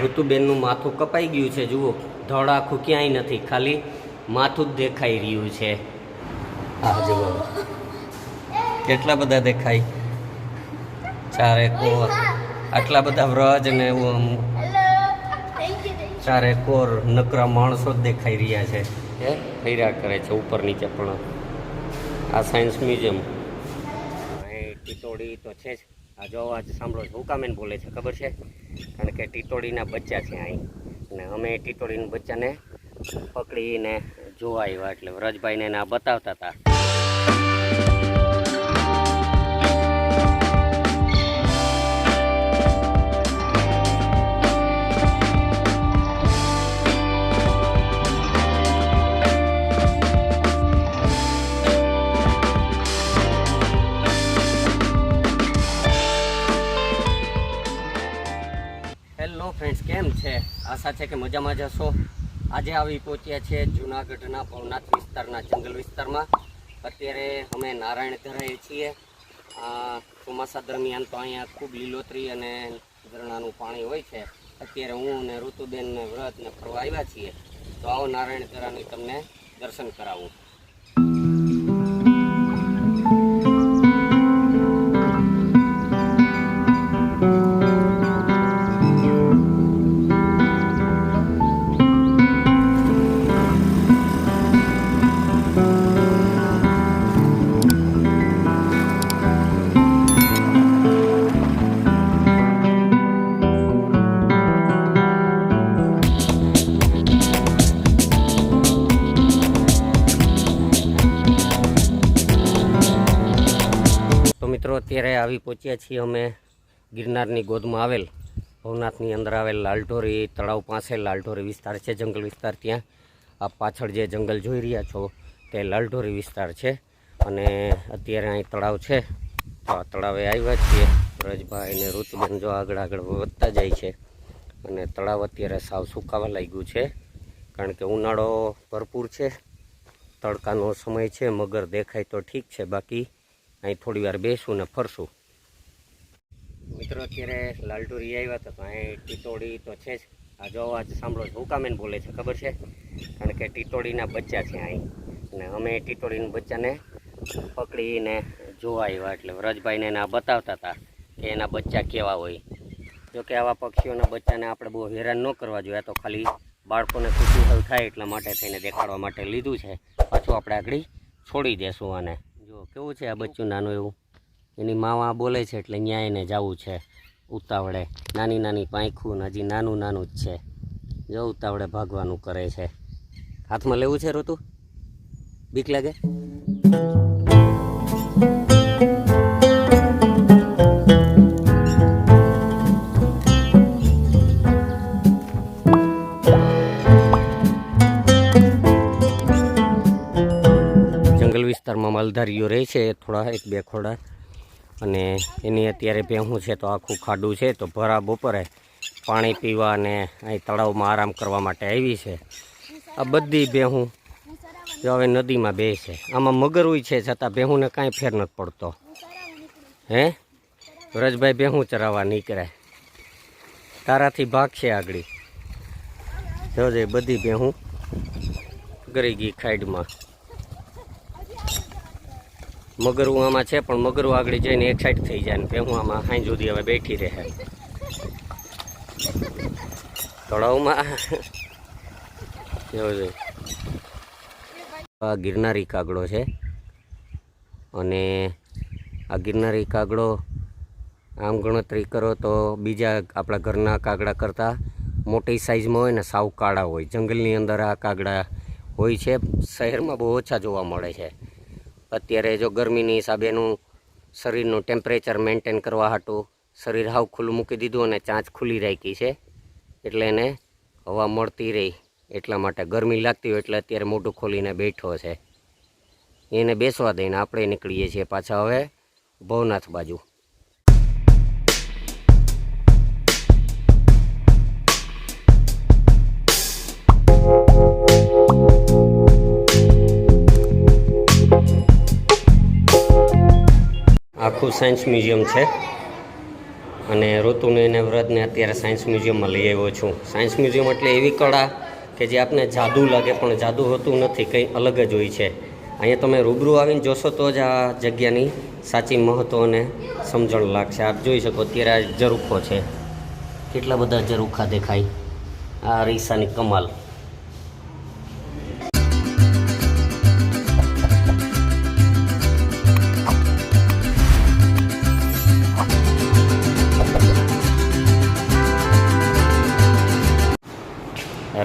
ઋતુબેનનું માથું કપાઈ ગયું છે. જુઓ, ધડ આખું ક્યાંય નથી, ખાલી માથું જ દેખાઈ રહ્યું છે. આ જુઓ કેટલા બધા દેખાય, ચારે કોર, આટલા બધા વ્રજ ને એવું ચારે કોર નકરા માણસો જ દેખાઈ રહ્યા છે. એ ફર્યા કરે છે ઉપર નીચે. પણ આ સાયન્સ મ્યુઝિયમ ટીટોડી તો છે જ. આ જો અવાજ સાંભળો છો, હુકામેન બોલે છે ખબર છે? કારણ કે ટીટોડીના બચ્ચા છે અહીં, અને અમે ટીટોડીના બચ્ચાને પકડીને જોવા આવ્યા, એટલે વ્રજભાઈને આ બતાવતા હતા. હેલો ફ્રેન્ડ્સ, કેમ છે? આશા છે કે મજામાં જ હશો. આજે આવી પહોંચ્યા છે જૂનાગઢના ભવનાથ વિસ્તારના જંગલ વિસ્તારમાં. અત્યારે અમે નારાયણ ધરાએ છીએ. ચોમાસા દરમિયાન તો અહીંયા ખૂબ લીલોતરી અને ઝરણાનું પાણી હોય છે. અત્યારે હું અને ઋતુબેન ને વ્રતને ફરવા આવ્યા છીએ. તો આવો નારાયણ ધરાની તમને દર્શન કરાવું. મિત્રો અત્યારે આવી પહોંચ્યા છીએ અમે ગિરનારની ગોદમાં આવેલ ભવનાથની અંદર આવેલ લાલઢોરી તળાવ પાસે. લાલઢોરી વિસ્તાર છે, જંગલ વિસ્તાર. ત્યાં આ પાછળ જે જંગલ જોઈ રહ્યા છો તે લાલઢોરી વિસ્તાર છે. અને અત્યારે અહીં તળાવ છે, તો આ તળાવે આવ્યા છીએ. વ્રજભાઈ અને ઋતુબેન જો આગળ આગળ વધતા જાય છે. અને તળાવ અત્યારે સાવ સુકાવા લાગ્યું છે, કારણ કે ઉનાળો ભરપૂર છે, તડકાનો સમય છે. મગર દેખાય તો ઠીક છે, બાકી અહીં થોડી વાર બેસું ને ફરશું. મિત્રો અત્યારે લાલઢોરી આવ્યા હતા, તો અહીં ટીટોડી તો છે જ. આ જો અવાજ સાંભળો છો, હુકામેન બોલે છે ખબર છે? કારણ કે ટીટોડીના બચ્ચા છે અહીં, અને અમે ટીટોડીના બચ્ચાને પકડીને જોવા આવ્યા, એટલે વ્રજભાઈને આ બતાવતા હતા કે એના બચ્ચા કેવા હોય. જોકે આવા પક્ષીઓના બચ્ચાને આપણે બહુ હેરાન ન કરવા જોઈએ. તો ખાલી બાળકોને કુતૂહલ થાય એટલા માટે થઈને દેખાડવા માટે લીધું છે. પાછું આપણે આગળ છોડી દેશું. અને જો કેવું છે આ બચ્ચું નાનું એવું, એની માવા બોલે છે એટલે ન્યાય એને જવું છે ઉતાવળે. નાની નાની પાંખું, હજી નાનું નાનું જ છે. જો ઉતાવળે ભાગવાનું કરે છે. હાથમાં લેવું છે ઋતુ? બીક લાગે? વિસ્તારમાં માલધારીઓ રહે છે થોડા, એક બે ખોડા, અને એની અત્યારે ભેહું છે તો આખું ખાડું છે. તો ભરા બપોરે પાણી પીવા અને અહીં તળાવમાં આરામ કરવા માટે આવી છે. આ બધી ભેહું જો હવે નદીમાં બેસે. આમાં મગર છે છતાં ભેહુંને કાંઈ ફેર નથી પડતો. હે વ્રજભાઈ ભેહું ચરાવવા નીકળે, તારાથી ભાગશે આગળ. જોજે બધી ભેહું ગરી ગઈ ખાઈડમાં. મગરું આમાં છે, પણ મગરું આગળ જઈને એક સાઈડ થઈ જાય ને ભેહું આમાં હાઈ સુધી હવે બેઠી રહે તળાવમાં. જોજો આ ગિરનારી કાગડો છે, અને આ ગિરનારી કાગડો આમ ગણતરી કરો તો બીજા આપણા ઘરના કાગડા કરતાં મોટી સાઇઝમાં હોય ને સાવ કાળા હોય. જંગલની અંદર આ કાગડા હોય છે, શહેરમાં બહુ ઓછા જોવા મળે છે. અત્યારે જો ગરમીની હિસાબેનું શરીરનું ટેમ્પરેચર મેન્ટેન કરવા હાટું શરીર હાવ ખુલ્લું મૂકી દીધું અને ચાંચ ખુલ્લી રાખી છે, એટલે એને હવા મળતી રહી. એટલા માટે ગરમી લાગતી હોય એટલે અત્યારે મોઢું ખોલીને બેઠો છે. એને બેસવા દઈને આપણે નીકળીએ છીએ પાછા હવે ભવનાથ બાજુ. આખું સાયન્સ મ્યુઝિયમ છે, અને ઋતુને એને વ્રતને અત્યારે સાયન્સ મ્યુઝિયમમાં લઈ આવ્યો છું. સાયન્સ મ્યુઝિયમ એટલે એવી કળા કે જે આપને જાદુ લાગે, પણ જાદુ હોતું નથી, કંઈ અલગ જ હોય છે. અહીંયા તમે રૂબરૂ આવીને જોશો તો જ આ જગ્યાની સાચી મહત્ત્વને સમજણ લાગશે. આપ જોઈ શકો અત્યારે આ ઝરૂખો છે, કેટલા બધા ઝરૂખા દેખાય. આ અરીસાની કમાલ.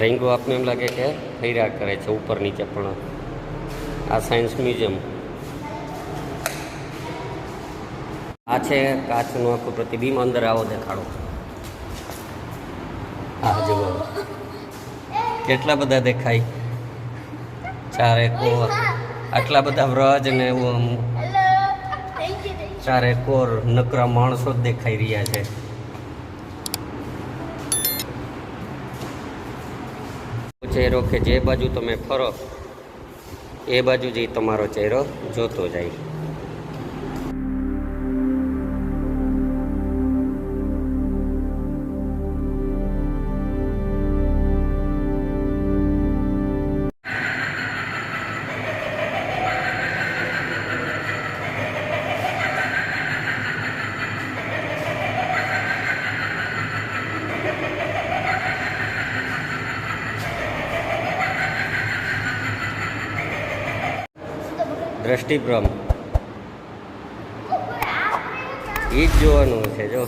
રેંગો આપને એમ લાગે કે ફર્યા કરે છે ઉપર નીચે, પણ આ સાયન્સ મ્યુઝિયમ. આ છે કાચનું આખું પ્રતિબિંબ. અંદર આવો દેખાડો. આ જુઓ કેટલા બધા દેખાય. ચારે કોર આટલા બધા વ્રજ ને ચારે કોર નકરા માણસો જ દેખાઈ રહ્યા છે. ચહેરો કે જે બાજુ તમે ફરો એ બાજુ જ તમારો ચહેરો જોતો જાય. દ્રષ્ટિભ્રમ એ જ જોવાનું છે. જો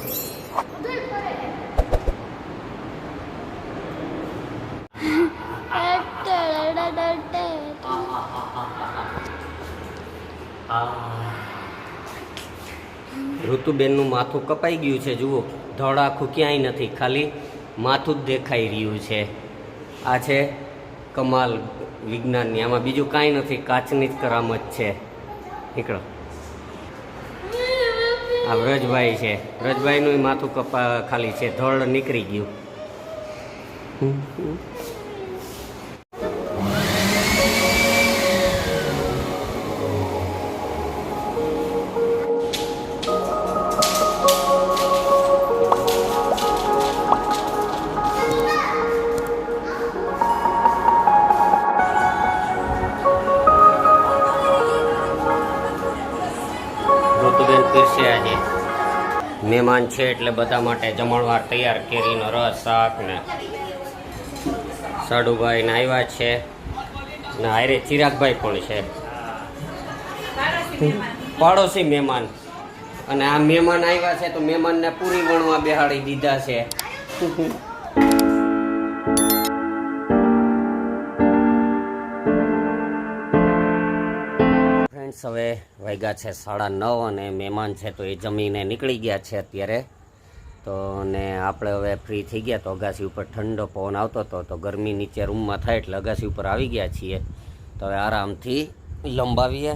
ઋતુબેનનું માથું કપાઈ ગયું છે. જુઓ, ધડ આખું ક્યાંય નથી, ખાલી માથું જ દેખાઈ રહ્યું છે. આ છે કમાલ વિજ્ઞાનની. આમાં બીજું કાંઈ નથી, કાચની જ કરામત છે. નીકળો. આ વ્રજભાઈ છે, વ્રજભાઈનું માથું ખાલી છે, ધડ નીકળી ગયું. ઋતુબેન પીરસે આજે મહેમાન છે એટલે બધા માટે જમણવાર તૈયાર. કેરીનો રસ, શાક ને સાડુભાઈ ને આવ્યા છે ને હારે ચિરાગભાઈ પણ છે, પાડોશી મહેમાન. અને આ મહેમાન આવ્યા છે તો મહેમાનને પૂરી વણવા બેહાડી દીધા છે. હવે વાગ્યા છે 9:30 અને મહેમાન છે તો એ જમીને નીકળી ગયા છે અત્યારે. તો ને આપણે હવે ફ્રી થઈ ગયા. તો અગાસી ઉપર ઠંડો પવન આવતો હતો તો ગરમી નીચે રૂમમાં થાય એટલે અગાસી ઉપર આવી ગયા છીએ. તો હવે આરામથી લંબાવીએ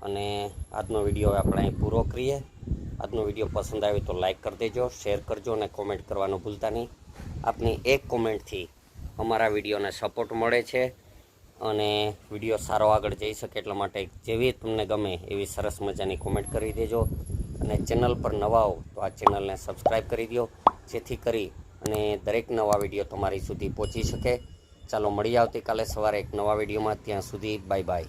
અને આજનો વિડીયો આપણે અહીં પૂરો કરીએ. આજનો વિડીયો પસંદ આવે તો લાઈક કરી દેજો, શેર કરજો અને કોમેન્ટ કરવાનું ભૂલતા નહીં. આપની એક કોમેન્ટથી અમારા વિડીયોને સપોર્ટ મળે છે અને વિડીયો સારો આગળ જઈ શકે એટલા માટે જેવી તમને ગમે એવી સરસ મજાની કોમેન્ટ કરી દેજો. અને ચેનલ પર નવા હો તો આ ચેનલને સબસ્ક્રાઈબ કરી દો, જેથી કરી અને દરેક નવા વિડીયો તમારી સુધી પહોંચી શકે. ચાલો મળીએ આવતીકાલે સવારે એક નવા વિડીયોમાં. ત્યાં સુધી બાય બાય.